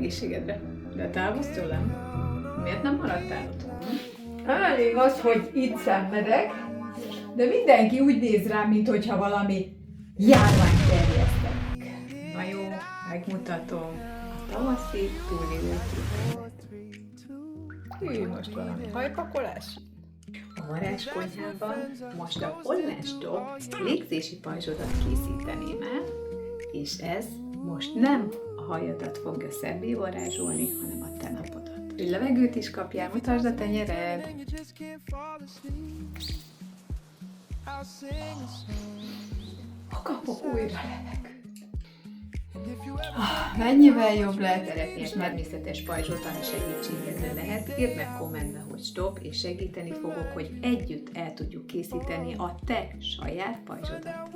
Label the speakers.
Speaker 1: egészségedre. De távozz tőlem? Miért nem maradtál otthon?
Speaker 2: Elég az, hogy itt szenvedek, de mindenki úgy néz rám, mintha valami járványt terjesztenek.
Speaker 1: Na jó, megmutatom. A tavaszi túlélő trükkömet.
Speaker 2: Hű, most valami hajpakolás?
Speaker 1: A varázskonyhában most a pollenstop légzési pajzsodat készíteném el, és ez most nem a hajadat fogja szebbé varázsolni, hanem a te napodat. Hogy levegőt is kapjál, mutasd a tenyered!
Speaker 2: Ha kapok újra levegőt.
Speaker 1: Mennyivel jobb lehet, és természetes pajzsot, ami segítségedre lehet, írd meg kommentbe, hogy stop, és segíteni fogok, hogy együtt el tudjuk készíteni a te saját pajzsodat.